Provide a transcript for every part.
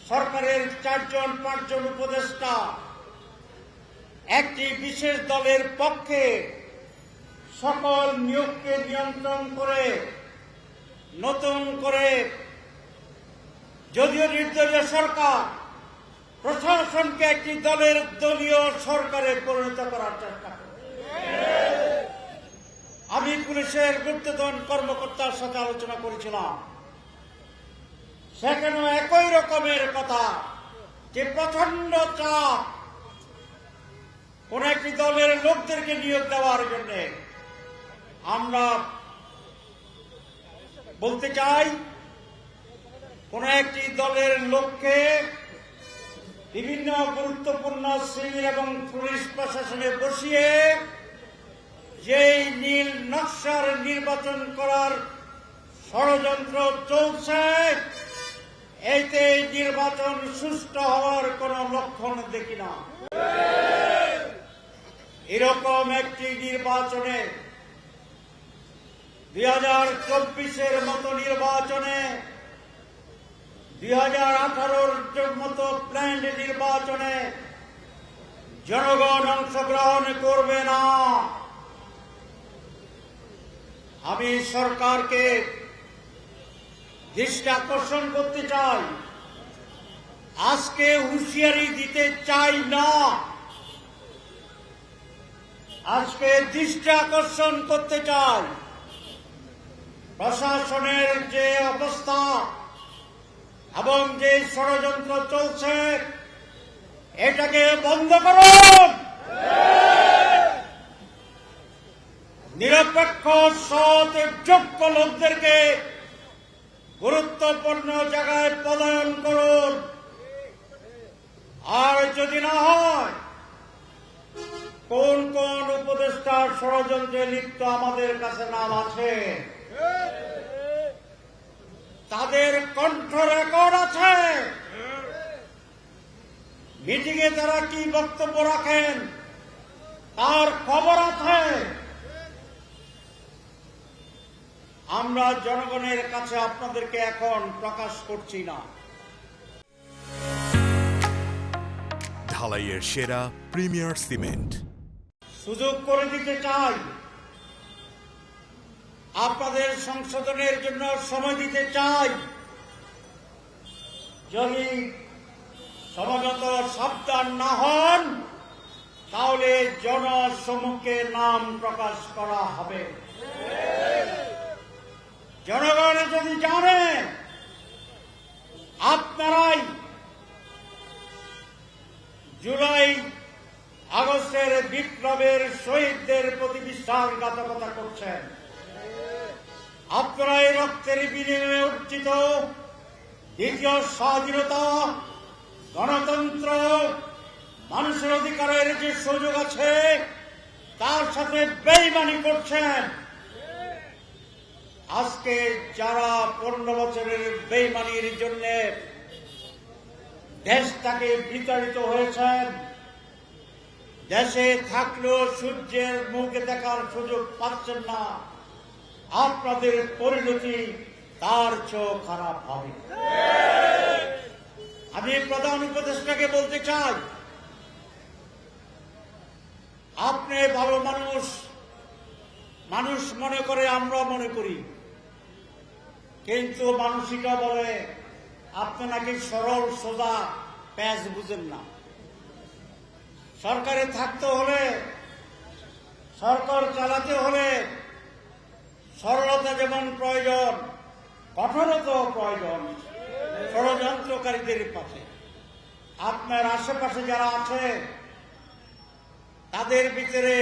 সরকারের 4-5 উপদেষ্টা একটি বিশেষ দলের পক্ষে সকল নিয়োগকে নিয়ন্ত্রণ করে নতুন করে যদিও নির্দলীয় সরকার প্রশাসনকে একটি দলীয় সরকারে পরিণত করার চেষ্টা করে। আমি পুলিশের ঊর্ধ্বতন কর্মকর্তার সাথে আলোচনা করেছিলাম, সেখানেও একই রকমের কথা যে প্রচন্ড চাপ কোন একটি দলের লোকদেরকে নিয়োগ দেওয়ার জন্য। আমরা বলতে চাই, কোন একটি দলের লোককে বিভিন্ন গুরুত্বপূর্ণ সিভিল এবং পুলিশ প্রশাসনে বসিয়ে যেই নীল নকশার নির্বাচন করার ষড়যন্ত্র চলছে, এতে নির্বাচন সুষ্ঠু হওয়ার কোন লক্ষণ দেখি না। এরকম একটি নির্বাচনে 2024-এর মতো নির্বাচনে 2018-র মতো প্ল্যান্ড নির্বাচনে জনগণ অংশগ্রহণ করবে না। আমি সরকারকে দৃষ্টি আকর্ষণ করতে চাই, আজকে হুঁশিয়ারি দিতে চাই না, আজকে দৃষ্টি আকর্ষণ করতে চাই। প্রশাসনের যে অবস্থা এবং যে ষড়যন্ত্র চলছে, এটাকে বন্ধ করুন। নিরপেক্ষ সৎ যোগ্য লোকদেরকে গুরুত্বপূর্ণ জায়গায় পদায়ন করুন। আর যদি না হয়, কোন কোন উপদেষ্টার ষড়যন্ত্রে লিপ্ত আমাদের কাছে নাম আছে, তাদের কণ্ঠ রেকর্ড আছে, মিটিংয়ে তারা কি বক্তব্য রাখেন তার খবর আছে। আমরা জনগণের কাছে আপনাদেরকে এখন প্রকাশ করছি না। ঢালাইয়ের সেরা প্রিমিয়ার সিমেন্ট সুযোগ করে দিতে চাই, আপনাদের সংশোধনের জন্য সময় দিতে চাই। যদি সমাগত সাবধান না হন, তাহলে জনসমক্ষে নাম প্রকাশ করা হবে। জনগণ যদি জানে আপনারাই জুলাই আগস্টের বিপ্লবের শহীদদের প্রতি বিশ্বাসঘাতকতা করছেন, আপনারা এই রক্তের বিনিময়ে অর্জিত দ্বিতীয় স্বাধীনতা, গণতন্ত্র, মানুষের অধিকারের যে সুযোগ আছে, তার সাথে বেইমানি করছেন। আজকে যারা 15 বছরের বেইমানির জন্য দেশটাকে বিতাড়িত হয়েছেন, দেশে থাকলেও সূর্যের মুখে দেখার সুযোগ পাচ্ছেন না, আপনাদের পরিণতি তার চেয়েও খারাপ হবে। আমি প্রধান উপদেষ্টাকে বলতে চাই, আপনি ভালো মানুষ, মানুষ মনে করে, আমরা মনে করি, কিন্তু মানসিকতা বলে আপনি নাকি সরল সোজা প্যাঁচ বুঝেন না। সরকারে থাকতে হলে, সরকার চালাতে হলে সরলতা যেমন প্রয়োজন, কঠোরতাও প্রয়োজন। ষড়যন্ত্রকারীদের পাশে আপনার আশেপাশে যারা আছে, তাদের ভিতরে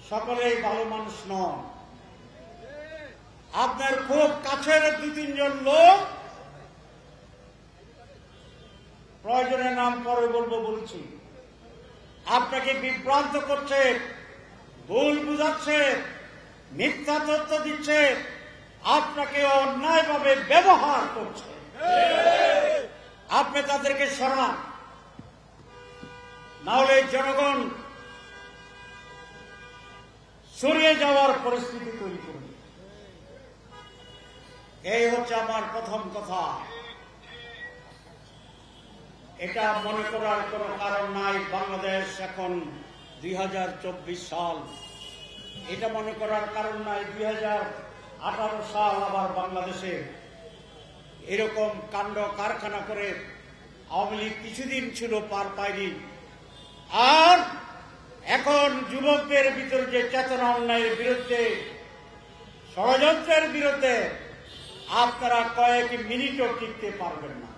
সকলেই ভালো মানুষ নন। আপনার খুব কাছের 2-3 জন লোক, প্রয়োজনে নাম পরে বলবো বলছি, আপনাকে বিভ্রান্ত করছে, ভুল বুঝাচ্ছে, মিথ্যা তথ্য দিচ্ছে, আপনাকে অন্যায়ভাবে ব্যবহার করছে। আপনি তাদেরকে সরান, না হলে জনগণ সরিয়ে যাওয়ার পরিস্থিতি তৈরি করবে। এই হচ্ছে আমার প্রথম কথা। এটা মনে করার কোনো কারণ নাই। বাংলাদেশ এখন 2024 সাল, এটা মনে করার কারণ নাই 2018 সাল আবার বাংলাদেশে এরকম কাণ্ড কারখানা করে আওয়ামী লীগ কিছুদিন ছিল পার পায়নি। আর এখন যুবকদের ভিতরে যে চেতনা, অন্যায়ের বিরুদ্ধে, ষড়যন্ত্রের বিরুদ্ধে আপনারা কয়েক মিনিটও টিকতে পারবেন না।